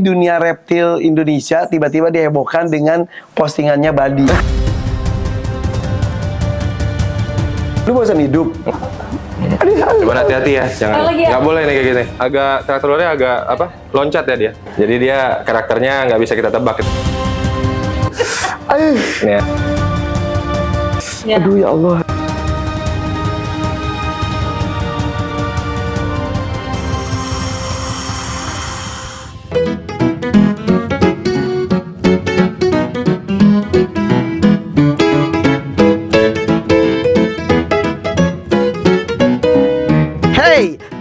Dunia reptil Indonesia tiba-tiba dihebohkan dengan postingannya Badi. Lu bosan hidup? Cuman hati-hati ya, jangan nggak boleh nih kayak gini. Agak karakter luarnya agak apa? Loncat ya dia. Jadi dia karakternya nggak bisa kita tebak. Nih ya. Aduh ya Allah.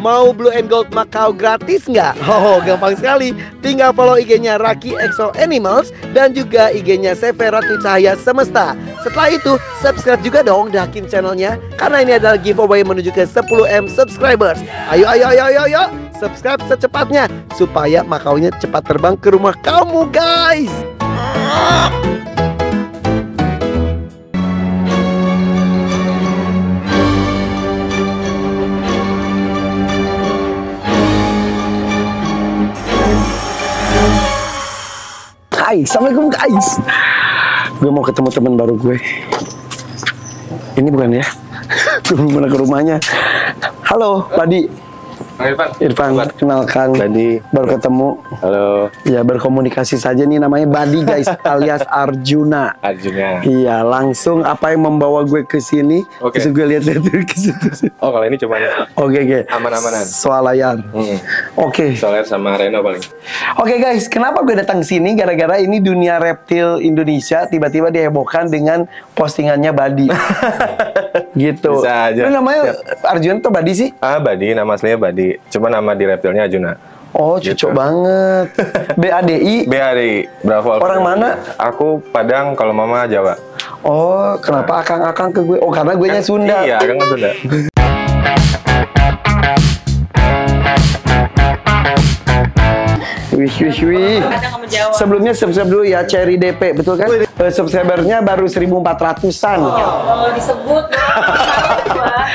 Mau Blue and Gold Macau gratis nggak? Oh, gampang sekali. Tinggal follow IG-nya Raki Exo Animals dan juga IG-nya CV Ratu Cahaya Semesta. Setelah itu, subscribe juga dong Dakin channelnya, karena ini adalah giveaway menuju ke 10M subscribers. Ayo, subscribe secepatnya supaya Macau-nya cepat terbang ke rumah kamu, guys. Assalamualaikum guys. Gue mau ketemu teman baru gue. Ini bukan ya? Gue belum pernah ke rumahnya. Halo, Badi. Irfan, kenalkan. Badi. Baru ketemu. Halo. Ya, berkomunikasi saja nih, namanya Badi guys, alias Arjuna. Arjuna. Iya, langsung apa yang membawa gue ke sini? Oke. Terus gue lihat-lihat ke situ. Oh, kalau ini cuma Oke. aman-amanan. Soal layar. Oke. Soal layar sama Reno paling. Oke guys, kenapa gue datang sini? Gara-gara ini dunia reptil Indonesia tiba-tiba dihebohkan dengan postingannya Badi. Gitu. Bisa aja. Lu namanya Arjuna atau Badi sih? Badi, nama aslinya Badi. Cuma nama di reptilnya Arjuna. Oh, cocok banget. BADI? BADI, Bravo Alpha. Orang mana? Aku Padang, kalau mama Jawa. Oh, kenapa akang-akang ke gue? Oh, karena gue nya Sunda. Iya, akang kan Sunda. Wih. Sebelumnya subscribe dulu ya, Cherry DP, betul kan? Subscribernya baru 1.400-an. Oh, disebut.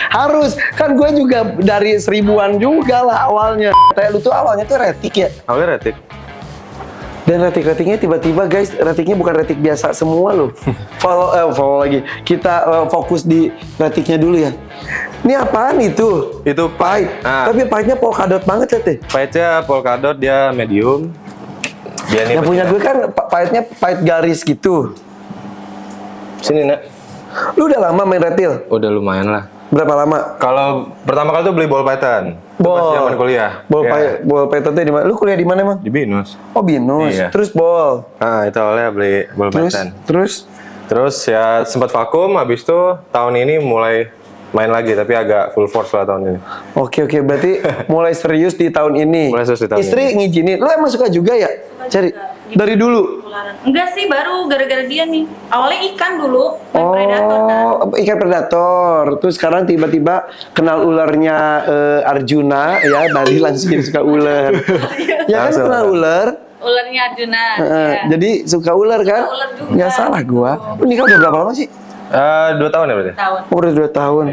Harus, kan gue juga dari 1000-an juga lah awalnya. Kayak lu tuh awalnya tuh retik ya? Awalnya retik. Dan retik-retiknya tiba-tiba guys, retiknya bukan retik biasa semua loh. Follow lagi. Kita fokus di retiknya dulu ya. Ini apaan itu? Itu pahit. Tapi pahitnya polkadot banget ya teh. Pahitnya polkadot, dia medium. Dia yang punya gue kan pahitnya pahit garis gitu. Sini nak. Lu udah lama main reptil? Udah lumayan lah. Berapa lama? Kalau pertama kali tuh beli ball python. Pas zaman kuliah. Ball python tuh di mana? Lu kuliah di mana emang? Di Binus. Oh Binus. Iya. Terus ball. Itu awalnya beli ball python. Terus ya sempat vakum. Habis itu tahun ini mulai main lagi, tapi agak full force lah tahun ini. Oke, berarti mulai serius di tahun ini. Mulai serius di tahun Istri ini. ngizinin. Lu emang suka juga ya? Cari dari dulu? Enggak sih, baru gara-gara dia nih. Awalnya ikan dulu, main predator kan. Ikan predator. Terus sekarang tiba-tiba kenal ularnya Arjuna, ya Badi langsung jadi suka ular. Ya kan kenal ular? Ularnya Arjuna. Ya. Jadi suka ular kan? Suka ular juga. Nggak salah gua. Lu nikah udah berapa lama sih? 2 tahun ya berarti? Tahun. Oh, udah 2 tahun.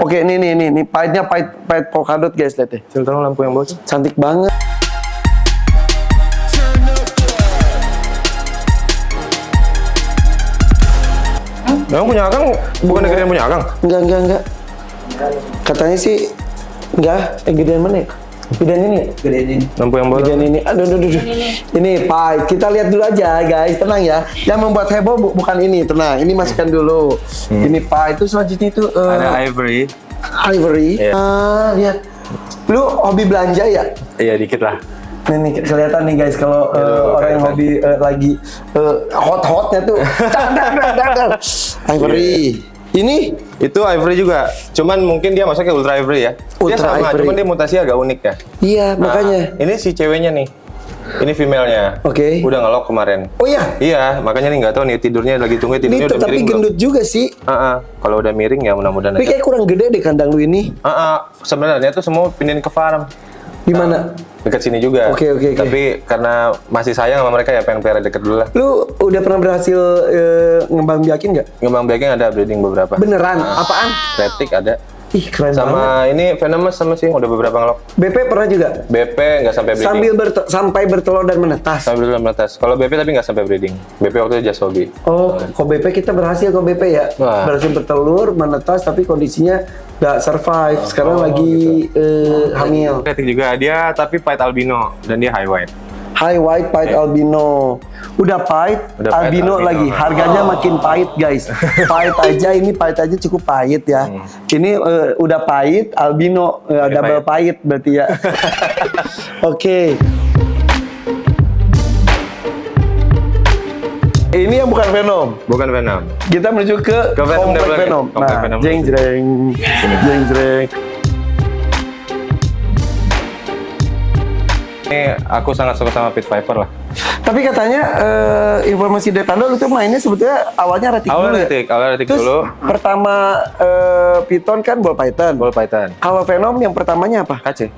Oke, nih pahitnya pahit polkadot guys, lihat deh. Coba tolong lampu yang bawah. Cantik banget. Memang punya akang bukan gedean punya akang? Enggak. Katanya sih enggak. Gedean mana ya? Gedean ini? Gedean ini. Lampu yang bawah. Gedean ini. Aduh. Ini pahit. Kita lihat dulu aja guys. Tenang ya. Yang membuat heboh bukan ini. Tenang. Ini masukkan dulu. Ini pahit. Itu selanjutnya itu ada ivory. Ivory. Yeah. Lihat. Lu hobi belanja ya? Iya, dikit lah. Nih kelihatan nih guys kalau orang yang hobi lagi hot-hotnya tuh. Ivory. Ini itu ivory juga. Cuman mungkin dia masuknya ultra ivory ya. Dia Ultra sama, ivory. cuman dia mutasi agak unik ya. Iya, makanya. Ini si ceweknya nih. Ini female-nya. Oke. Udah ngelok kemarin. Oh iya. Iya, makanya nih nggak tahu nih tidurnya lagi tunggu tidurnya Ini udah tapi miring gendut juga sih. Kalau udah miring ya mudah-mudahan Tapi kayak kurang gede deh kandang lu ini. Sebenarnya tuh semua pindahin ke farm. Di mana? Dekat sini juga. Oke. Tapi karena masih sayang sama mereka ya pengen pelihara deket dulu lah. Lu udah pernah berhasil ngembang biakin nggak? Ngembang biakin ada breeding beberapa. Beneran? Apaan? Retik ada. Ih, keren sama banget. ini Venomous sama sih udah beberapa ngelok. BP pernah juga? BP nggak sampai breeding. Sampai bertelur dan menetas. Sampai bertelur menetas. Kalau BP tapi nggak sampai breeding. BP waktu itu just hobi. Oh, kok BP kita berhasil kok BP ya? Wah. Berhasil bertelur, menetas tapi kondisinya nggak survive. Sekarang lagi hamil. Kreatif juga dia tapi Pied albino dan dia high white. High white Pied albino. Udah pahit, albino lagi. Harganya makin pahit, guys. Pahit aja, ini pahit aja cukup pahit ya. Ini udah pahit, albino double pahit berarti ya. Oke. Ini yang bukan Venom. Bukan Venom. Kita menuju ke Komplek Venom. Nah, jeng jreng. Jeng jreng. Ini aku sangat suka sama Pit Viper lah. Tapi katanya informasi dari Tando itu mainnya sebetulnya awalnya retik dulu ya? Awalnya retik Terus dulu. pertama Python kan ball python. Ball python. Kalau Venom yang pertamanya apa? KC.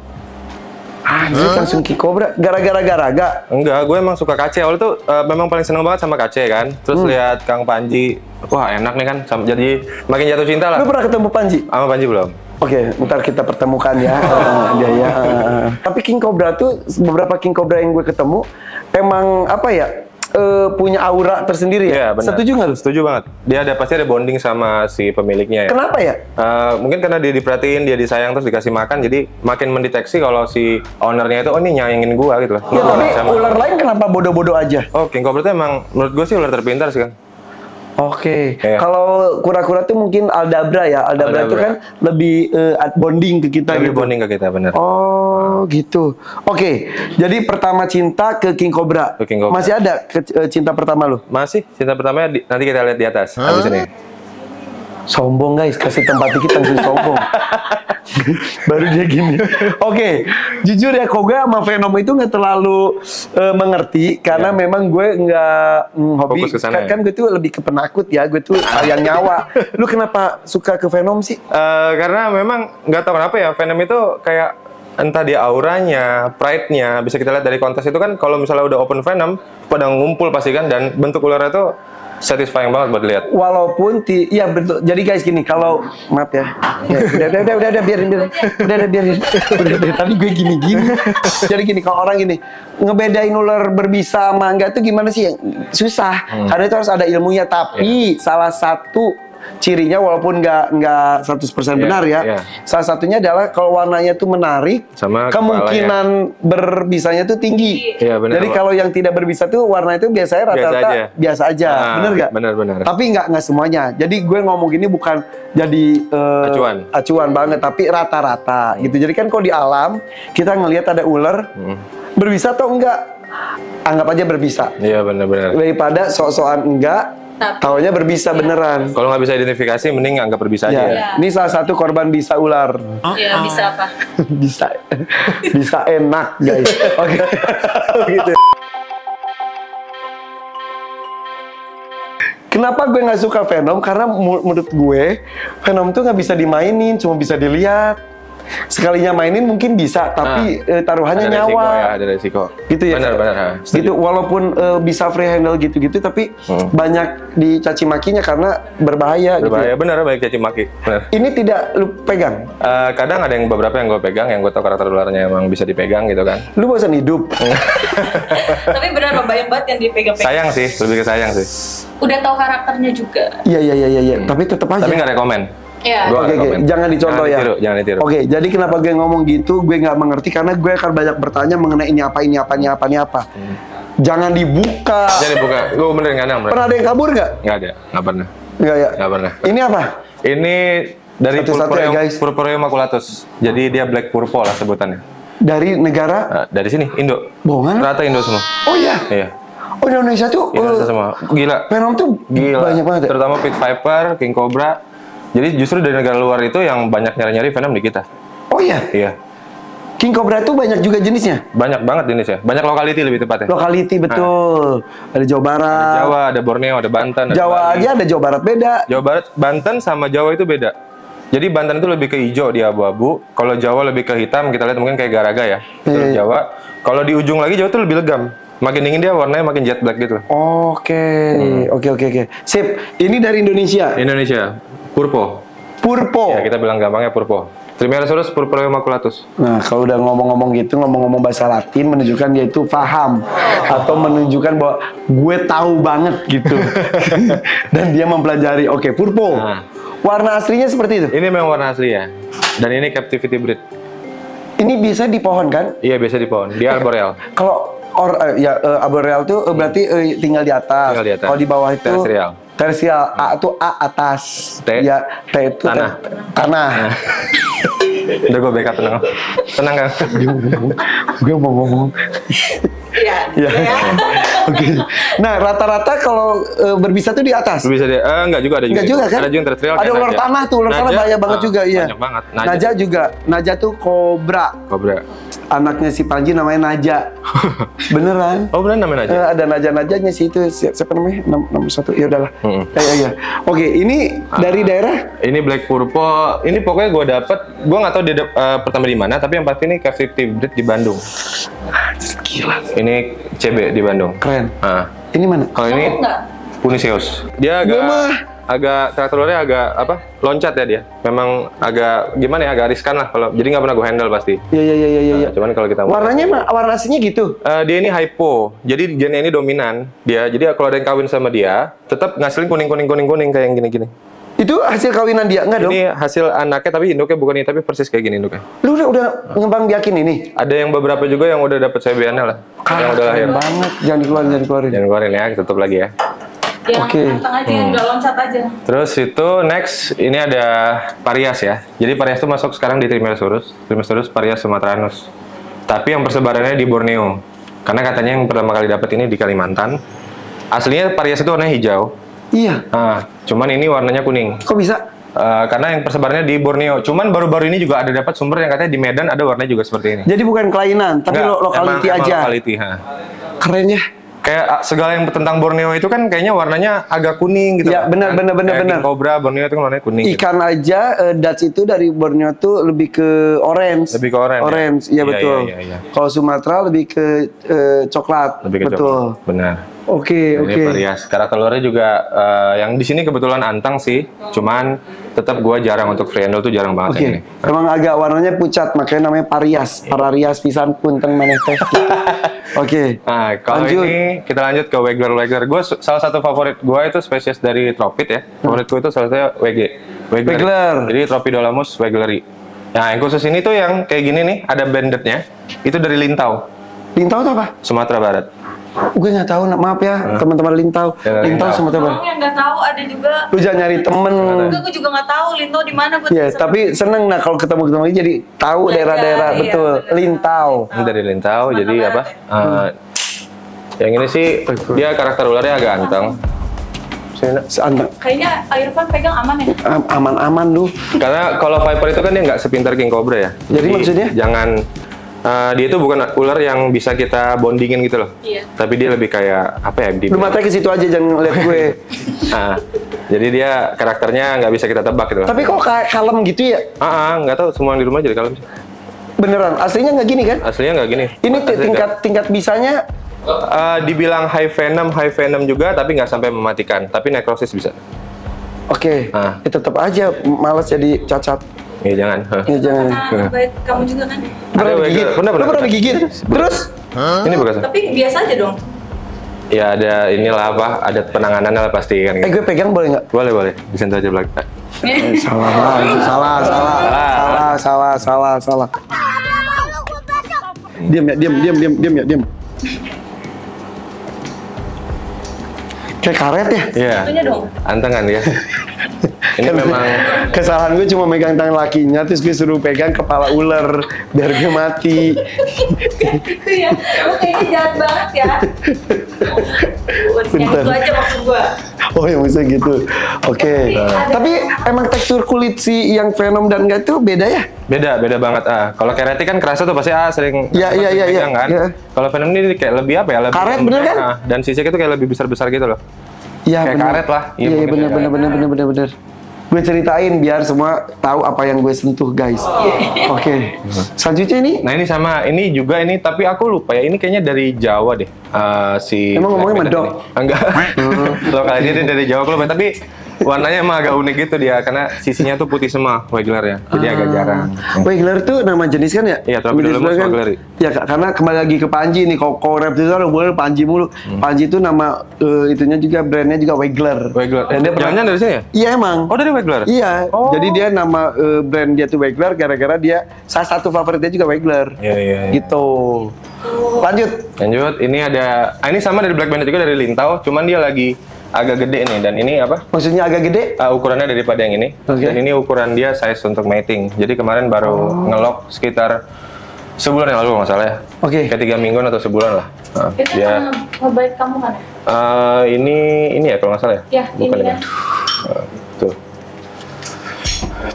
Anjir langsung King Cobra. Gara-gara garaga. Enggak, gue emang suka KC. Awalnya tuh memang paling seneng banget sama KC kan. Terus lihat Kang Panji, wah enak nih kan. Jadi makin jatuh cinta lah. Lu pernah ketemu Panji? Sama Panji belum. Oke, ntar kita pertemukan ya. Dia ya. Tapi King Cobra tuh beberapa King Cobra yang gue ketemu emang apa ya? Punya aura tersendiri ya? Iya, benar. Setuju nggak lu? Setuju banget. Dia pasti ada bonding sama si pemiliknya ya. Kenapa ya? Mungkin karena dia diperhatiin, dia disayang terus dikasih makan, jadi makin mendeteksi kalau si ownernya itu oh ini nyayangin gua gitu loh. Ya, tapi ular lain kenapa bodoh-bodoh aja? Oh, King Cobra itu emang menurut gua sih ular terpintar sih kan. Oke, Iya. kalau kura-kura tuh mungkin Aldabra ya. Aldabra itu kan lebih bonding ke kita Lebih gitu. bonding ke kita bener. Oh gitu. Oke, jadi pertama cinta ke King Cobra. Ke King Cobra. Masih ada cinta pertama lu? Masih cinta pertamanya nanti kita lihat di atas habis ini. Sombong guys, kasih tempat dikit langsung sombong. Baru dia gini. Oke, jujur ya, kok gue sama Venom itu nggak terlalu mengerti karena memang gue nggak hobi. Fokus ke sana, Kan gue tuh lebih ke penakut ya, gue tuh sayang nyawa. Lu kenapa suka ke Venom sih? Karena memang nggak tahu kenapa ya Venom itu kayak entah dia auranya, pride-nya bisa kita lihat dari kontes itu kan kalau misalnya udah open Venom pada ngumpul pasti kan dan bentuk ularnya itu satisfying banget buat lihat. Walaupun iya betul. Jadi guys gini, kalau maaf ya. Udah biarin. Udah tadi gue gini. Jadi gini, kalau orang gini ngebedain ular berbisa sama enggak tuh gimana sih? Susah. Karena itu harus ada ilmunya, tapi salah satu cirinya walaupun nggak 100% benar ya. Salah satunya adalah kalau warnanya tuh menarik, sama kemungkinan berbisanya tuh tinggi. Iya, benar. Jadi kalau yang tidak berbisa tuh warna itu biasanya rata-rata biasa aja. Bener nggak? Benar. Tapi nggak semuanya. Jadi gue ngomong gini bukan jadi acuan banget, tapi rata-rata gitu. Jadi kan kalau di alam kita ngelihat ada ular berbisa atau enggak, anggap aja berbisa. Iya benar. Daripada sok-sokan enggak, taunya berbisa beneran. Kalau nggak bisa identifikasi, mending anggap berbisa aja. Ya. Ini salah satu korban bisa ular. Iya, bisa apa? bisa enak guys. Oke, gitu. Kenapa gue nggak suka Venom? Karena menurut gue Venom tuh nggak bisa dimainin, cuma bisa dilihat. Sekalinya mainin mungkin bisa, tapi taruhannya ada nyawa. Resiko, ya, ada resiko. Gitu ya. Benar. Gitu, walaupun bisa free handle gitu-gitu, tapi banyak dicaci makinya karena berbahaya. Berbahaya, gitu. benar, baik caci maki. Benar. Ini tidak lu pegang. Kadang ada yang beberapa yang gue pegang, yang gue tahu karakter ularnya emang bisa dipegang gitu kan. Lu bosan hidup. Tapi benar banyak banget yang dipegang-pegang. Sayang sih, lebih ke sayang sih. Udah tahu karakternya juga. Iya. Tapi tetap aja. Tapi nggak rekomen. Iya. Oke. Jangan dicontoh ya. Jangan ditiru. Oke, jadi kenapa gue ngomong gitu, gue nggak mengerti karena gue akan banyak bertanya mengenai ini apa. Jangan dibuka. Jangan dibuka. Gue bener nggak ada. Pernah ada yang kabur nggak? Nggak ada, nggak pernah. Nggak ya? Nggak pernah. Ini apa? Ini dari Satu-satu ya, guys. Purpureum maculatus. Jadi dia black purple lah sebutannya. Dari negara? Dari sini, Indo. Bohongan? Rata Indo semua. Oh iya? Iya. Oh Indonesia tuh semua. Gila. Venom tuh Gila. banyak banget ya? Terutama Pit Viper, King Cobra. Jadi justru dari negara luar itu yang banyak nyari-nyari Venom di kita. Oh iya? Iya. King Cobra tuh banyak juga jenisnya? Banyak banget jenisnya. Banyak lokality lebih tepatnya. Lokality betul. Ada Jawa Barat. Ada Jawa, ada Borneo, ada Banten. Ada Jawa Bali. aja ada Jawa Barat beda. Jawa Barat, Banten sama Jawa itu beda. Jadi Banten itu lebih ke hijau, dia abu-abu. Kalau Jawa lebih ke hitam, kita lihat mungkin kayak garaga ya. Terus Jawa. Kalau di ujung lagi Jawa tuh lebih legam. Makin dingin dia warnanya makin jet black gitu. Oke. Sip. Ini dari Indonesia. Indonesia, Purpo. Purpo. Ya, kita bilang gampangnya purpo. Trimeresurus purpurea maculatus. Nah, kalau udah ngomong-ngomong gitu, ngomong-ngomong bahasa Latin, menunjukkan dia itu paham atau menunjukkan bahwa gue tahu banget gitu. Dan dia mempelajari. Oke, purpo. Nah. Warna aslinya seperti itu. Ini memang warna asli ya. Dan ini captivity breed. Ini bisa di pohon kan? Iya, biasa di pohon. Dia arboreal. Kalau arboreal tuh berarti tinggal di atas. Tinggal di atas. Kalau di bawah itu Terrestrial. terrestrial. A itu A atas. T. Ya, T itu Tanah. Tanah. Udah gue backup, tenang. Tenang kan? Gue mau ngomong. Iya. Ya. Oke. Nah, rata-rata kalau berbisa tuh di atas. Bisa deh. Enggak juga, ada juga. Enggak juga kan? Ada juga yang terrestrial. Ada kayak ular naja. tanah tuh, ular tanah Naja, bahaya banget juga, iya. Banyak banget. Naja juga. Naja tuh kobra. Kobra. Anaknya si Panji namanya Naja. Beneran. Oh, beneran namanya Naja? Ada Naja-najanya sih itu. Siapa namanya? Nomor 1. Ya udahlah. Iya. Oke, ini dari daerah? Ini black purple. Ini pokoknya gue dapet. Gue nggak tahu dia pertama di mana. Tapi yang pasti ini captivity breed di Bandung. Gila. Ini CB di Bandung. Keren. Nah, Ini mana? kalau ini Enggak. Puniceus. Dia Gua agak mah. karakter luarnya agak apa? Loncat ya dia. Memang agak gimana ya? Agak riskan lah kalau. Jadi nggak pernah gue handle pasti. Iya. Nah, cuman kalau kita Warnanya warna aslinya gitu. Dia ini hypo, jadi gennya ini dominan dia. Jadi kalau ada yang kawin sama dia, tetap ngasilin kuning kayak yang gini-gini. Itu hasil kawinan dia enggak dong? Ini hasil anaknya, tapi induknya bukan ini, tapi persis kayak gini induknya. Lu udah ngembang biakin ini? Ada yang beberapa juga yang udah dapet CBN-nya lah, yang udah lahir. Keren banget. Jangan dikeluarin. Jangan keluarin ya, tutup lagi ya. Yang Oke. anteng aja, yang udah loncat aja. Terus itu next, ini ada Parias ya. Jadi Parias itu masuk sekarang di Trimeresurus Parias sumatranus. Tapi yang persebarannya di Borneo. Karena katanya yang pertama kali dapet ini di Kalimantan. Aslinya Parias itu warnanya hijau. Iya. Nah, cuman ini warnanya kuning. Kok bisa? Karena yang persebarannya di Borneo. Cuman baru-baru ini juga ada dapat sumber yang katanya di Medan ada warnanya juga seperti ini. Jadi bukan kelainan, tapi Enggak, lokality emang aja. Lokality, ha. Keren ya. Kayak segala yang tentang Borneo itu kan kayaknya warnanya agak kuning gitu. Ya, kan. benar. Kayak king cobra Borneo itu kan warnanya kuning. Gitu. Ikan aja Dutch itu dari Borneo tuh lebih ke orange. Lebih ke orange, ya? Orange, iya Iya, betul. iya. Kalau Sumatera lebih ke coklat. Lebih ke betul. coklat. Benar. Oke. Ini Parias. Karakter luarnya juga yang di sini kebetulan antang sih. Cuman tetap gua jarang untuk free handle tuh jarang banget Oke. yang ini. Emang agak warnanya pucat, makanya namanya Parias. Pararias pisan punteng maneh teh. Oke. Nah, kalau Lanjut. ini kita lanjut ke Wegler. Gue salah satu favorit gue itu spesies dari tropit ya. Favorit gue itu salah satunya Wegler. Jadi Tropidolamus wegleri. Nah, yang khusus ini tuh yang kayak gini nih, ada bandednya. Itu dari Lintau, Lintau itu apa? Sumatera Barat. Gue nggak tahu, maaf ya teman-teman Lintau. Ya, Lintau Lintau. Sumatera Barat. Orang yang nggak tahu ada juga. Lu jangan nyari temen. Enggak, gue juga nggak tahu Linto di mana. Gua Ya, bisa- tapi seneng nah kalau ketemu lagi jadi tahu Iya, daerah-daerah iya, betul. bener. Lintau. Ini dari Lintau, Sumatera jadi Barat apa? Yang ini sih dia karakter ularnya agak anteng. Sini, Nak. Seanteng. Kayaknya Irfan pegang aman ya. Aman-aman lu. Karena kalau Viper itu kan dia nggak sepintar King Cobra ya. Jadi maksudnya? Jangan dia itu bukan ular yang bisa kita bondingin gitu loh. Iya. Tapi dia lebih kayak apa ya? Lu matanya ke situ aja jangan lihat gue. Nah, jadi dia karakternya nggak bisa kita tebak gitu. Tapi kok kalem gitu ya? Nggak tahu semua yang di rumah jadi kalem sih. Beneran, aslinya nggak gini kan? Aslinya nggak gini. Ini Aslinya tingkat bisanya dibilang high venom juga, tapi nggak sampai mematikan. Tapi necrosis bisa. oke. Ah. Ya, tetap aja malas jadi cacat. Ya jangan. Ya jangan. Karena baik kamu juga kan. Pernah Ada digigit? Wegler. Lu pernah digigit? Terus? Ini bekasnya. Tapi biasa aja dong. Ya ada inilah apa? Ada penanganannya lah pasti kan. Gue pegang boleh nggak? Boleh. Disentuh aja belakang. Salah. Diam ya. Kayak karet ya? Iya. Itunya dong. Anteng kan dia. Ini memang Kesalahan gue cuma megang tangan lakinya, terus gue suruh pegang kepala ular biar gue mati. Iya. Lu kayaknya jahat banget ya. Yang Bentar. itu aja maksud gua. Oh ya bisa gitu. Oke. Tapi emang tekstur kulit si yang Venom dan enggak itu beda ya? beda banget. Kalau Kereti kan kerasa tuh pasti sering Iya, pegang kan. iya. Kalau Venom ini kayak lebih apa ya? Lebih Karet bener kan? Dan sisik itu kayak lebih besar gitu loh. Iya Kayak bener. karet lah. Iya, Iya mungkin bener. Gue ceritain biar semua tahu apa yang gue sentuh guys. Oke. Selanjutnya ini Nah ini sama, ini juga ini, tapi aku lupa ya, ini kayaknya dari Jawa deh. Si Emang ngomongnya Black medok? Banded ini. Enggak. Lokalnya dia dari Jawa, aku lupa. Tapi Warnanya emang agak unik gitu dia, karena sisinya tuh putih semua Wiggler ya, jadi agak jarang. Wiggler tuh nama jenis kan ya? Iya, Tropidolemus wigleri. Ya, karena kembali lagi ke Panji nih, kalau reptil itu boleh Panji mulu. Panji itu nama itunya juga brandnya juga Wiggler. Wiggler. Dan dia Jangan-jangan dari sini ya? Iya emang. Oh, dari Wiggler? Iya. Oh. Jadi dia nama brand dia tuh Wiggler gara-gara dia salah satu favoritnya juga Wiggler. Iya. Gitu. Lanjut. Ini ada, ini sama dari Black Bandit juga, dari Lintau, cuman dia lagi agak gede nih, dan ini apa? Maksudnya agak gede? Ukurannya daripada yang ini. Oke. Dan ini ukuran dia size untuk mating. Jadi kemarin baru ngelok sekitar sebulan yang lalu nggak salah ya. Oke. Kayak 3 mingguan atau sebulan lah. Nah, Itu dia ngebaik kamu kan ya? ini ya kalau nggak salah ya. Ya, Bukan ini ya. kan. Tuh.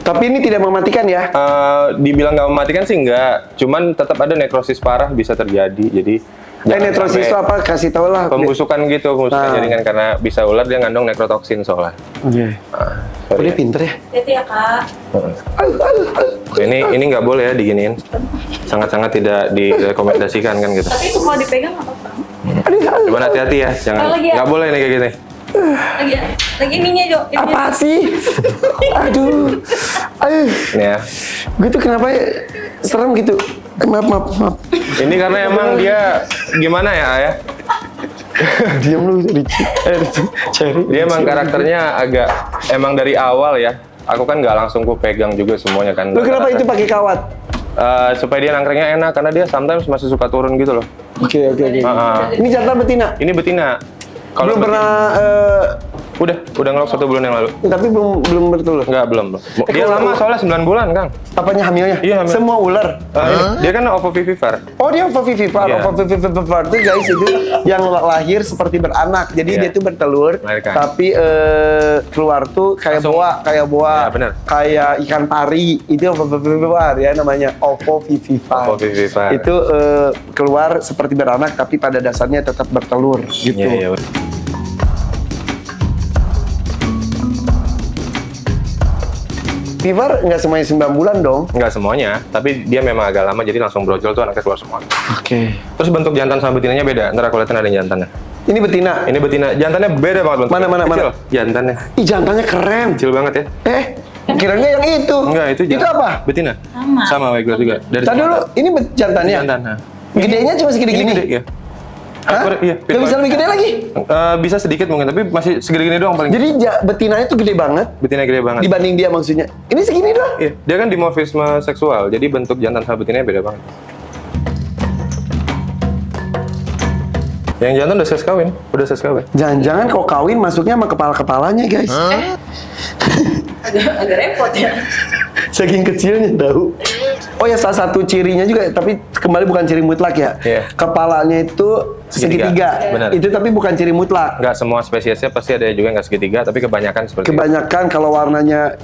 Tapi ini tidak mematikan ya? Dibilang nggak mematikan sih nggak. Cuman tetap ada nekrosis parah bisa terjadi. Jadi jangan Nekrosis sampai itu apa? Kasih tau lah. pembusukan gitu, pembusukan jaringan karena bisa ular dia ngandung nekrotoksin soalnya. Oke. Sorry Dia ya. pinter ya? Hati ya kak. Ini nggak boleh ya diginiin. Sangat-sangat tidak direkomendasikan kan gitu. Tapi itu kalau dipegang nggak apa-apa. Cuman hati-hati ya, jangan Lagi ya? nggak boleh nih kayak gini. Lagi ininya Jo. Apa sih? Aduh. Ini ya. Gue tuh kenapa ya serem gitu? Maaf. Ini karena emang dia gimana ya? Diam lu, Ricci. Cari. Dia emang karakternya agak emang dari awal ya. Aku kan nggak langsung ku pegang juga semuanya kan. Lu kenapa itu pakai kawat? Supaya dia nangkringnya enak, karena dia sometimes masih suka turun gitu loh. Oke. Ini jantan betina. Ini betina. Belum pernah Udah ngelok 1 bulan yang lalu. tapi belum bertelur. Enggak, belum. Dia lama soalnya 9 bulan, Kang. Apanya hamilnya? Iya, hamil. Semua ular. Dia kan ovovivipar. Oh, dia ovovivipar. Iya. Ovovivipar itu guys itu yang lahir seperti beranak. Jadi Iya. dia tuh bertelur, Melahirkan. tapi keluar tuh kayak Langsung. boa, Iya, benar. kayak ikan pari. Itu ovovivipar ya namanya ovovivipar. Ovovivipar. Itu keluar seperti beranak tapi pada dasarnya tetap bertelur gitu. Iya. Fever nggak semuanya 9 bulan dong. Enggak semuanya, tapi dia memang agak lama jadi langsung brojol tuh anaknya keluar semua. Oke. Terus bentuk jantan sama betinanya beda. Ntar aku liatin ada yang jantannya. Ini betina. Ini betina, jantannya beda banget bentuknya. Mana? Kecil, jantannya. Ih, jantannya keren. Kecil banget ya. Kiranya yang itu. Enggak, itu Itu apa? Betina. Sama Wiggler juga. Dari Tadi dulu, ini jantannya. jantan. Nah. Gedenya cuma segede Ini gini. gede ya. Hah? Iya, Gak bisa lebih gede lagi? bisa sedikit mungkin, tapi masih segede gini doang paling. Jadi betinanya tuh gede banget Betina gede banget. dibanding dia maksudnya. Ini segini doang. Iya, dia kan dimorfisme seksual, jadi bentuk jantan sama betinanya beda banget. Yang jantan udah ses kawin, Jangan-jangan kok kawin masuknya sama kepala-kepalanya guys. Agak repot ya. Saking kecilnya tahu. Oh ya, salah satu cirinya juga, tapi kembali bukan ciri mutlak ya. Iya. Kepalanya itu segitiga. Benar. Itu tapi bukan ciri mutlak. Nggak semua spesiesnya pasti ada juga yang nggak segitiga, tapi kebanyakan seperti itu. Kebanyakan kalau warnanya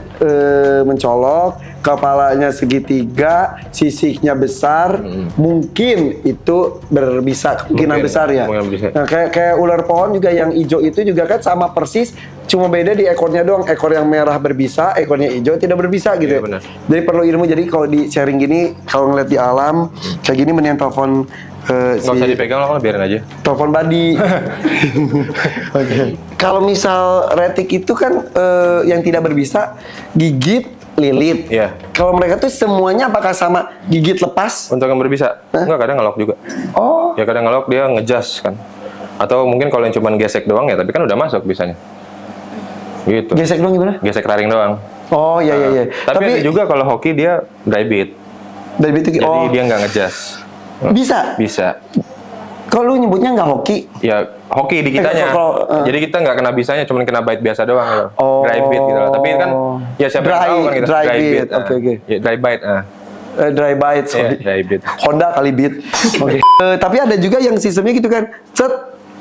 mencolok, kepalanya segitiga, sisihnya besar, mungkin itu berbisa, kemungkinan Mungkin, besar ya. kemungkinan bisa. Nah, kayak ular pohon juga yang hijau itu juga kan sama persis, cuma beda di ekornya doang. Ekor yang merah berbisa, ekornya hijau tidak berbisa gitu. Iya, benar. Jadi perlu ilmu. Jadi kalau di sharing gini, kalau ngeliat di alam kayak gini, mending telepon Nggak usah dipegang lah, biarin aja. telepon body. Oke. Kalau misal retik itu kan yang tidak berbisa, gigit, lilit. Iya. Kalau mereka tuh semuanya apakah sama gigit lepas? Untuk yang berbisa, nggak, kadang ngelok juga. Oh, Ya kadang ngelok dia ngejas kan. Atau mungkin kalau yang cuma gesek doang ya, tapi kan udah masuk bisanya. Gitu. gesek dong gimana? Gesek raring doang. Oh iya. Tapi ada juga kalau hoki dia dry beat. dari itu, Jadi dia nggak ngejas. bisa. Bisa. Kalau lu nyebutnya nggak hoki, Ya hoki di kitanya. Jadi kita nggak kena bisanya, cuma kena bite biasa doang gitu. Oh. Dry beat gitu loh. Tapi kan ya siapa yang tahu kan kita Dry beat. Oke. Ya, dry bite. Dry bite, Iya, sorry. dry beat. Honda kali beat. Oke. Tapi ada juga yang sistemnya gitu kan, set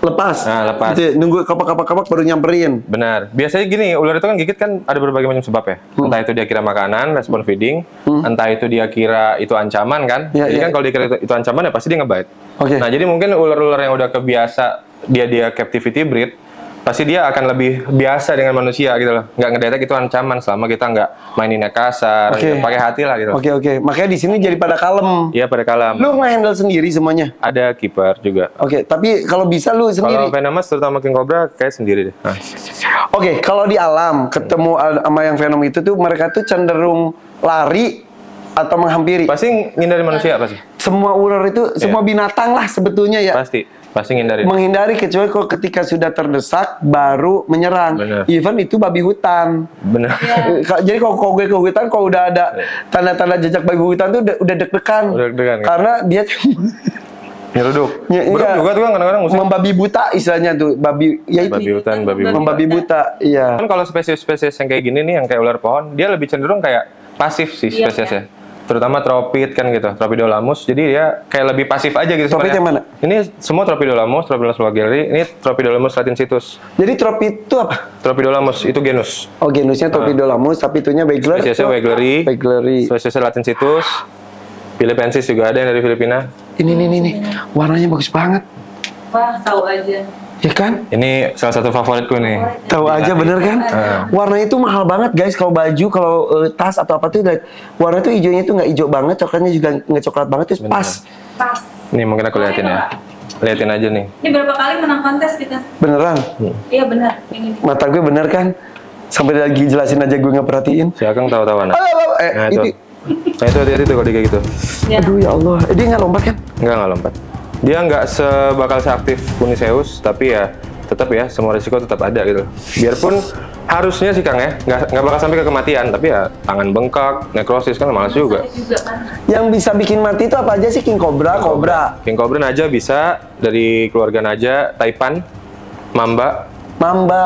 lepas. Nah, lepas. Gitu, nunggu kapak baru nyamperin. Benar. Biasanya gini, ular itu kan gigit kan ada berbagai macam sebab ya. Entah itu dia kira makanan, respon feeding, entah itu dia kira itu ancaman kan. Iya, Jadi iya. kan kalau dia kira itu ancaman ya pasti dia ngebite. Oke. Nah, jadi mungkin ular-ular yang udah kebiasa dia captivity breed, pas pasti dia akan lebih biasa dengan manusia gitu loh. Nggak ngedetek itu ancaman selama kita nggak maininnya kasar, Oke. pakai hati lah gitu. Oke. Makanya di sini jadi pada kalem. Iya pada kalem. Lu nge-handle sendiri semuanya? Ada kiper juga. Oke, tapi kalau bisa lu sendiri. Kalau Venomous terutama King Cobra kayak sendiri deh. Nah. Oke, kalau di alam ketemu sama yang Venom itu tuh mereka tuh cenderung lari atau menghampiri. Pasti ngindari manusia pasti. Semua ular itu, semua binatang lah sebetulnya ya. Pasti ngindari. Menghindari kecuali kalau ketika sudah terdesak baru menyerang. Bener. Even itu babi hutan. Bener. Jadi kalau gue ke hutan, kalau udah ada tanda-tanda jejak babi hutan tuh udah deg-degan. Udah deg-degan, kan? Karena dia Nyeruduk. Ya, Beruk iya. juga tuh kan kadang-kadang musuh. membabi buta istilahnya tuh, babi ya itu. Babi hutan, babi buta. Membabi buta, iya. Kan kalau spesies-spesies yang kayak gini nih, yang kayak ular pohon, dia lebih cenderung kayak pasif sih Iya, spesiesnya. Terutama tropid kan gitu, Tropidolamus. Jadi dia kayak lebih pasif aja gitu. Tropid sebenarnya. yang mana? Ini semua Tropidolamus, Tropidolamus wageleri, ini Tropidolamus latinsitus. Jadi tropid itu apa? Tropidolamus itu genus. Oh, genusnya Tropidolamus, tapi itunya Wegeler. Spesiesnya wageleri, Wegeleri. spesiesnya latinsitus, Philippensis juga ada yang dari Filipina. Ini, warnanya bagus banget. Wah, tahu aja. Ya kan? Ini salah satu favoritku nih. Tahu aja bener kan? Warnanya itu mahal banget guys. Kalau baju, kalau tas atau apa tuh, warna tuh hijaunya tuh nggak hijau banget, coklatnya juga nggak coklat banget, terus Bener. pas. Pas. Nih mungkin aku liatin ya. Liatin aja nih. Ini berapa kali menang kontes kita? Beneran? Iya benar. Ini. Mata gue bener kan? Sampai lagi jelasin aja gue nggak perhatiin. Si Akang tahu-tahu anak. Nah itu. Itu. Nah itu hati-hati tuh kalau dia kayak gitu. Ya. Aduh ya Allah, dia nggak lompat kan? Nggak lompat. Dia nggak bakal seaktif Puniceus, tapi ya tetap ya semua risiko tetap ada gitu. Biarpun harusnya sih Kang ya, nggak bakal sampai ke kematian, tapi ya tangan bengkak, nekrosis kan malas juga. Juga kan. Yang bisa bikin mati itu apa aja sih? King Cobra, Cobra, King Cobra Naja bisa, dari keluarga Naja, Taipan, Mamba, Mamba,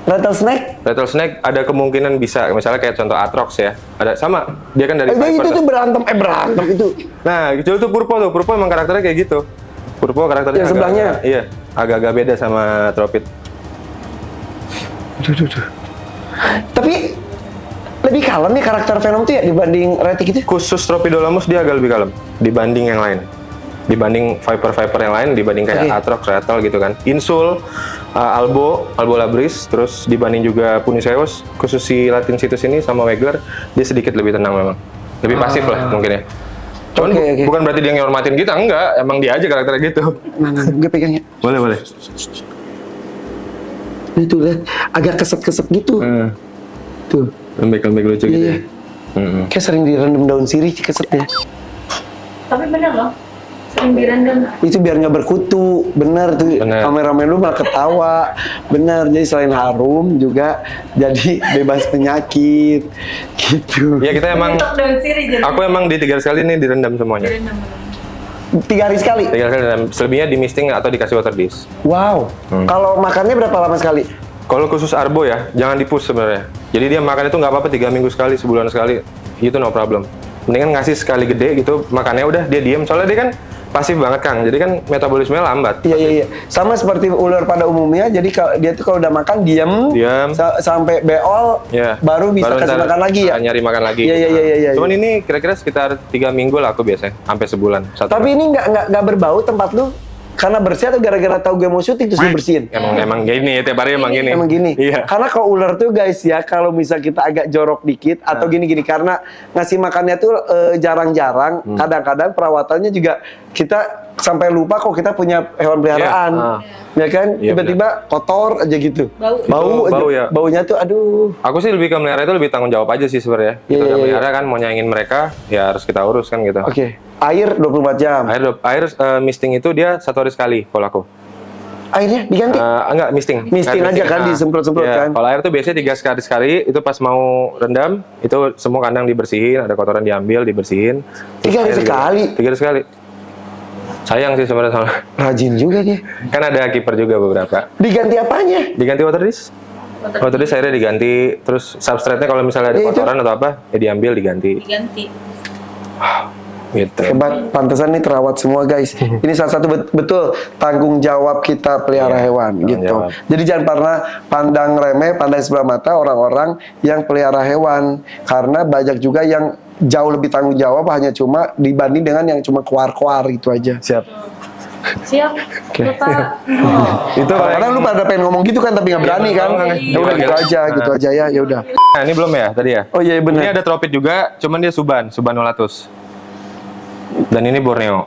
Rattlesnake. Rattlesnake ada kemungkinan bisa, misalnya kayak contoh Atrox ya. Ada sama, dia kan dari Itu Viper tuh berantem itu. Nah, kecuali tuh Purpo emang karakternya kayak gitu. Purpo karakternya Yang sebelahnya? Iya, agak-agak beda sama Tropid. Tapi lebih kalem nih karakter Venom tuh ya dibanding Retic itu. Khusus Tropidolamus dia agak lebih kalem dibanding yang lain. Dibanding Viper yang lain, dibanding kayak Atrox, Rattle gitu kan. Insul, Albo labris, terus dibanding juga Puniceus, khusus si Latinsitus ini sama Wegeler, dia sedikit lebih tenang memang. Lebih pasif lah mungkin ya. Cuman bukan berarti dia ngehormatin kita, enggak. Emang dia aja karakternya gitu. Nah, gue pegangnya. Boleh. Itu lihat, agak keset-keset gitu. Tuh. Lembek-lembek lucu gitu ya. Kayak sering direndam daun sirih kesetnya. Tapi bener loh. Sering direndam. Itu biar nggak berkutu, bener tuh. Kameramen lu malah ketawa, bener. Jadi selain harum juga jadi bebas penyakit, gitu. Ya kita emang, Untuk daun sirih jadi. aku emang di 3 kali ini direndam semuanya. Direndam. 3 hari sekali. 3 kali direndam, selebihnya di misting atau dikasih water dish. Wow. Kalau makannya berapa lama sekali? Kalau khusus Arbo ya, jangan di-push sebenarnya. Jadi dia makan itu nggak apa-apa 3 minggu sekali, sebulan sekali, itu no problem. Mendingan ngasih sekali gede gitu, makannya udah dia diem. Soalnya dia kan pasif banget Kang, jadi kan metabolismenya lambat. Iya. Sama seperti ular pada umumnya, jadi dia tuh kalau udah makan diam. Sampai beol, baru bisa kasih makan lagi ya? Nyari makan lagi. Iya. Cuman ini kira-kira sekitar 3 minggu lah aku biasanya, sampai sebulan. Tapi ini nggak berbau tempat lu? Karena bersih atau gara-gara tahu gue mau syuting terus dibersihin? Emang gini, tiap hari emang gini. Emang gini. Iya. Karena kalau ular tuh guys ya, kalau misal kita agak jorok dikit atau gini-gini, karena ngasih makannya tuh jarang-jarang, kadang-kadang perawatannya juga kita sampai lupa kok kita punya hewan peliharaan. Ya kan? Tiba-tiba kotor aja gitu. Bau ya. Baunya tuh aduh. Aku sih lebih ke melihara itu lebih tanggung jawab aja sih sebenarnya. Kita udah melihara kan, mau nyayangin mereka, ya harus kita urus kan gitu. Oke. Air 24 jam. Air misting itu dia 1 hari sekali kalau aku. Airnya diganti? Enggak, misting. Misting aja kan, disemprot-semprot kan? Kalau air tuh biasanya 3 hari sekali, itu pas mau rendam, itu semua kandang dibersihin, ada kotoran diambil, dibersihin. 3 hari sekali? 3 hari sekali. Sayang sih sebenarnya sama. Rajin juga dia. Kan ada kiper juga beberapa. Diganti apanya? Diganti water dish. Water dish airnya diganti, terus substrate-nya kalau misalnya ada kotoran atau apa, ya diambil diganti. Gitu. Hebat, pantesan nih terawat semua guys. Ini salah satu betul tanggung jawab kita pelihara hewan gitu. Jadi jangan pernah pandang remeh, pandang sebelah mata orang-orang yang pelihara hewan, karena banyak juga yang jauh lebih tanggung jawab hanya cuma dibanding dengan yang cuma kuar-kuar gitu aja. Siap. Siap. Oke. Lupa. Itu Kadang lu pada pengen ngomong gitu kan tapi nggak berani kan. Ya udah gitu aja, gitu aja ya. Ya udah. Nah, ini belum ya tadi ya? Oh iya Ini benar. ada tropit juga, cuman dia Suban 200. Dan ini Borneo.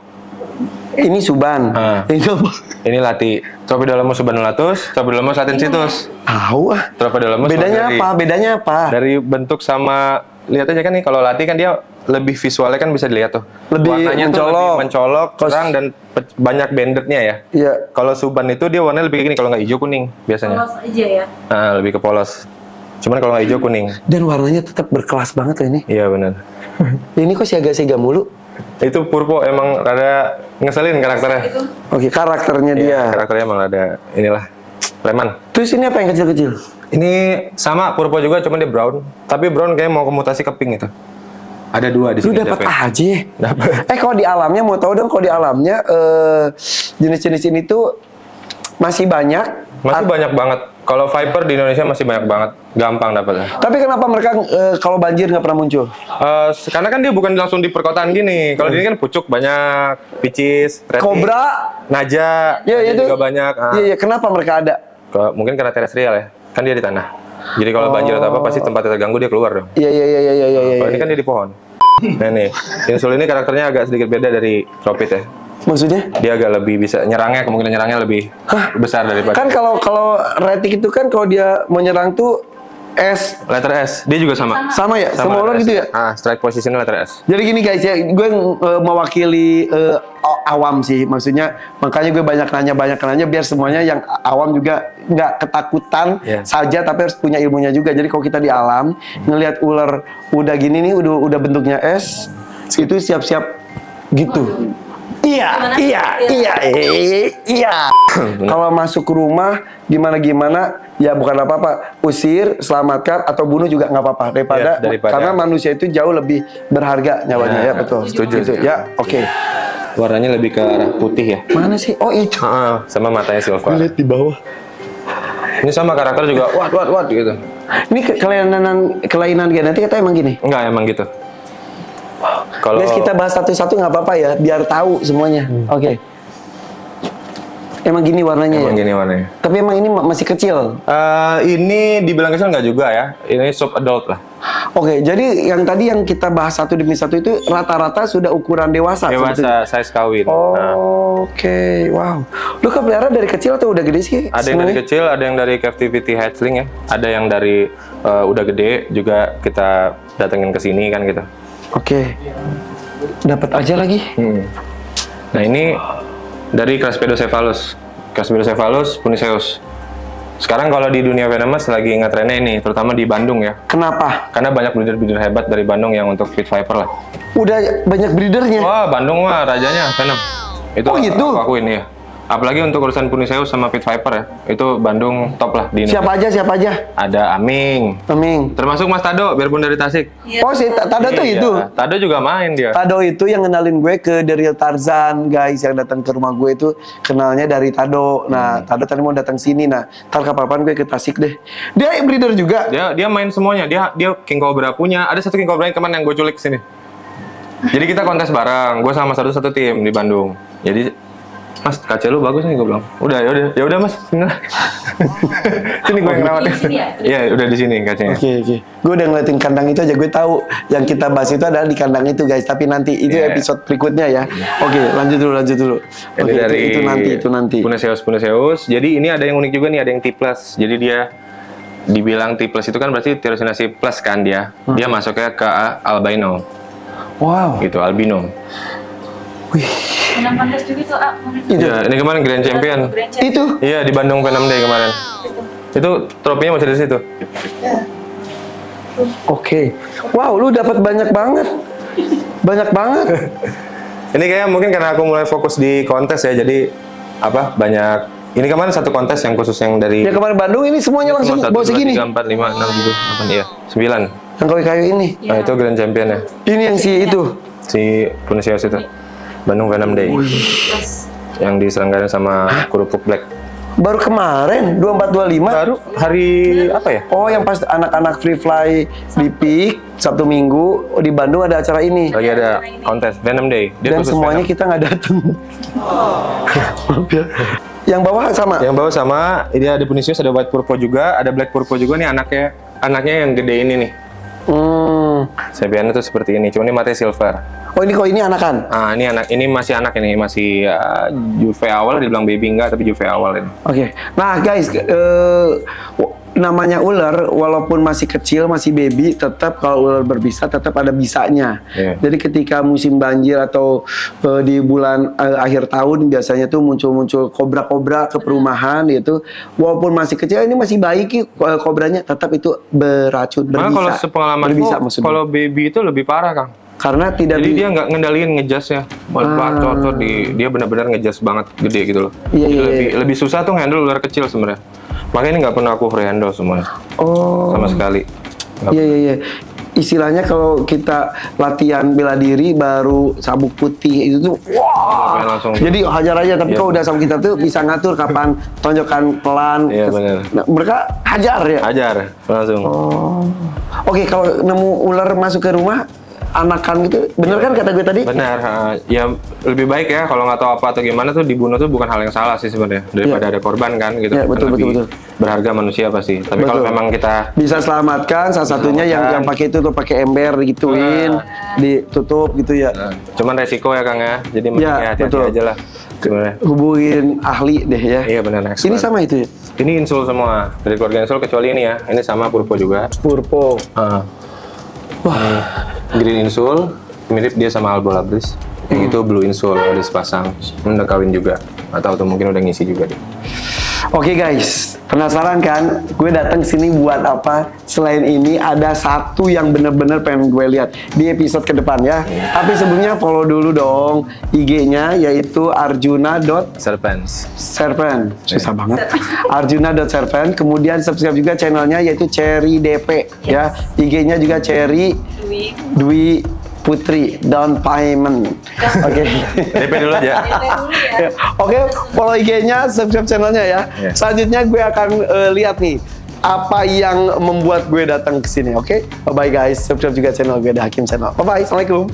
Ini Suban. Ini apa? Ini Lati. Tropidolamus Subanolatus, Tropidolamus latensitus. Tahu ah. Tropidolamus Bedanya dari- apa? Bedanya apa? Dari bentuk sama lihat aja kan nih kalau Lati kan dia lebih visualnya kan bisa dilihat tuh. Lebih Warnanya tuh mencolok. lebih mencolok, Kos- terang dan banyak bandednya ya. Iya. Kalau Suban itu dia warnanya lebih kayak gini kalau nggak hijau kuning biasanya. Polos aja ya. Nah, lebih ke polos. Cuman kalau nggak hijau kuning. Dan warnanya tetap berkelas banget loh ini. Iya benar. Ini kok siaga-siaga mulu? Itu Purpo emang rada ngeselin karakternya. Oke, karakternya dia. Iya, karakternya emang ada inilah preman. Terus ini apa yang kecil-kecil? Ini sama Purpo juga, cuman dia brown. Tapi brown kayak mau mutasi ke pink itu. Ada 2 di Lu sini. dapat Dapet. aja. Dapet. Kalau di alamnya mau tahu dong kalau di alamnya jenis-jenis ini tuh masih banyak. Masih banyak banget. Kalau Viper di Indonesia masih banyak banget. Gampang dapetnya. Tapi kenapa mereka kalau banjir nggak pernah muncul? Karena kan dia bukan langsung di perkotaan gini. Kalau di sini kan pucuk banyak, picis, retik, Kobra? naja, Iya naja itu. juga banyak. Iya iya. Kenapa mereka ada? Mungkin karena terestrial ya. Kan dia di tanah. Jadi kalau banjir atau apa pasti tempatnya terganggu dia keluar dong. Iya iya iya iya iya iya. Kalau ini kan dia di pohon. Nah nih, insul ini karakternya agak sedikit beda dari Tropit ya. Maksudnya? Dia agak lebih bisa nyerangnya, kemungkinan nyerangnya lebih besar daripada Kan kalau retik itu kan kalau dia menyerang tuh S letter S. Dia juga sama. sama ya, semua letter orang S. gitu ya. Strike positionnya letter S. Jadi gini guys ya, gue mewakili awam sih, maksudnya makanya gue banyak nanya biar semuanya yang awam juga nggak ketakutan Iya. saja, tapi harus punya ilmunya juga. Jadi kalau kita di alam ngelihat ular udah gini nih, udah bentuknya S, itu siap-siap gitu. Iya, iya. Kalau masuk ke rumah gimana ya bukan apa-apa, usir, selamatkan atau bunuh juga nggak apa-apa Iya, daripada- karena manusia itu jauh lebih berharga nyawanya Nah, ya betul. setuju. Gitu, ya, oke. Warnanya lebih ke arah putih ya. Mana sih? Oh itu. Sama matanya silver. Lihat di bawah. Ini sama karakter juga what gitu. Ini kelainan genetik atau emang gini? Enggak emang gitu. Kalau Guys kita bahas satu-satu nggak apa-apa ya, biar tahu semuanya. Oke. Emang gini warnanya emang ya? gini warnanya. Tapi emang ini masih kecil. Ini dibilang kecil nggak juga ya. Ini sub adult lah. Oke, jadi yang tadi yang kita bahas 1 demi 1 itu rata-rata sudah ukuran dewasa. sebetulnya. Dewasa size kawin. Oh, Nah, oke, wow. Lu kepelihara dari kecil atau udah gede sih? ada yang dari kecil, ada yang dari captivity hatchling ya. Ada yang dari udah gede juga kita datengin ke sini kan gitu. Oke. Dapat aja lagi. Nah ini dari Craspidocephalus. Craspidocephalus puniceus. Sekarang kalau di dunia venomous lagi ngetrennya ini, terutama di Bandung ya. Kenapa? Karena banyak breeder-breeder hebat dari Bandung yang untuk pit viper lah. Udah banyak breedernya. Wah, Bandung mah rajanya venom. Itu Oh, gitu? aku akuin ya. Apalagi untuk urusan puniceus sama pit viper ya. Itu Bandung top lah di Indonesia. Siapa aja? Ada Aming. Aming. Termasuk Mas Tado, biarpun dari Tasik. Oh, si Tado tuh Iya, itu. Tado juga main dia. Tado itu yang kenalin gue ke The Real Tarzan, guys, yang datang ke rumah gue itu kenalnya dari Tado. Nah, Tado tadi mau datang sini. Nah, ntar kapan-kapan gue ke Tasik deh. Dia breeder juga. Dia main semuanya. Dia King Cobra punya. Ada satu King Cobra yang kemarin yang gue culik sini. Jadi kita kontes bareng. Gue sama satu tim di Bandung. Jadi Mas, kaca lu bagus nih, gue bilang. Udah, ya udah Mas. Sini lah. Sini gue yang rawat. Di sini ya? Iya, udah di sini kacanya. Oke. Gue udah ngeliatin kandang itu aja. Gue tahu yang kita bahas itu adalah di kandang itu, guys. Tapi nanti itu Iya. episode berikutnya ya. Oke, lanjut dulu. Ini Oke, dari itu nanti. Puniceus. Jadi ini ada yang unik juga nih, ada yang T+. Jadi dia dibilang T+ itu kan berarti tyrosinase plus kan dia. Dia masuknya ke albino. Wow. Gitu, albino. Menang kontes juga tuh, Itu. Iya, ini kemarin Grand Champion. Itu. Iya, di Bandung Venom Day kemarin. Itu tropinya masih di situ. Oke. Wow, lu dapat banyak banget. Banyak banget. Ini kayaknya mungkin karena aku mulai fokus di kontes ya, jadi banyak. Ini kemarin satu kontes yang khusus yang dari Ya kemarin Bandung ini semuanya langsung 1, bawa 2, segini. 3, 4, 5, 6, 7, 8, iya, 9. Yang kayu-kayu ini. Nah, itu Grand Champion ya. Ini yang si itu. Si Puniceus itu. Bandung Venom Day. Yang diselenggarain sama Kerupuk Black. Baru kemarin 24-25. Baru hari apa ya? Oh, yang pas anak-anak free fly di Peak Sabtu Minggu di Bandung ada acara ini. Lagi ada kontes Venom Day. Dia Dan khusus semuanya Venom. kita nggak datang. Maaf ya. Yang bawah sama. Yang bawah sama, ini ada Punisius, ada White Purple juga, ada Black Purple juga nih anaknya yang gede ini nih. Sebiannya tuh seperti ini, cuma ini matanya silver. Oh ini kok ini anakan? Ah ini masih anak ini, masih juve awal, dibilang baby enggak, tapi juve awal ini. Oke. Nah guys, namanya ular walaupun masih kecil, masih baby, tetap kalau ular berbisa tetap ada bisanya. Yeah. Jadi ketika musim banjir atau di bulan akhir tahun biasanya tuh muncul-muncul kobra-kobra ke perumahan gitu. Walaupun masih kecil ini masih baik kobranya, tetap itu beracun, berbisa. Malah kalau sepengalamanku, kalau baby itu lebih parah, Kang. Karena tidak Jadi dia nggak ngendaliin ngejasnya, bacot dia benar-benar ngejas banget, gede gitu loh. Iya, Jadi iya. lebih susah tuh handle ular kecil sebenarnya. Makanya ini nggak pernah aku free handle semuanya. Oh. Sama sekali. Iya. Istilahnya kalau kita latihan bela diri baru sabuk putih itu tuh wah. Langsung. Jadi hajar aja, tapi Iya. kalau udah sama kita tuh bisa ngatur kapan tonjokan pelan. Iya, benar. Nah, mereka hajar ya. Hajar langsung. Oh. Oke, kalau nemu ular masuk ke rumah anakan gitu, bener kan kata gue tadi? Benar, ya lebih baik ya kalau nggak tahu apa atau gimana tuh dibunuh tuh bukan hal yang salah sih sebenarnya daripada ada korban kan gitu. Iya, betul, Lebih betul. berharga manusia pasti. Tapi kalau Betul. memang kita Bisa selamatkan, salah satunya yang pakai itu tuh pakai ember gituin, ditutup gitu ya. cuman resiko ya Kang ya. Jadi mending Ya, ya, hati-hati betul. aja lah sebenarnya. Hubungin ahli deh ya. Iya benar. Ini sama itu ya? Ini insul semua dari keluarga insul kecuali ini ya. Ini sama purpo juga. Purpo. Wah. Green insul mirip dia sama Albo Labris. Yang itu blue insul ada sepasang. Udah kawin juga. Atau tuh mungkin udah ngisi juga dia. Oke guys, penasaran kan? Gue datang sini buat apa? Selain ini ada satu yang bener-bener pengen gue lihat di episode ke depan ya. Tapi sebelumnya follow dulu dong IG-nya yaitu arjuna.servant. Serpents. Susah banget. Arjuna.servant. Kemudian subscribe juga channelnya yaitu Cherry DP ya. IG-nya juga Cherry Dwi Putri Down Payment. Oke. DP dulu aja. Ya, Oke, follow IG-nya, subscribe channelnya ya. Yeah. Selanjutnya gue akan lihat nih apa yang membuat gue datang ke sini. Oke, bye bye guys. Subscribe juga channel gue, The Hakim Channel. Bye bye. Assalamualaikum.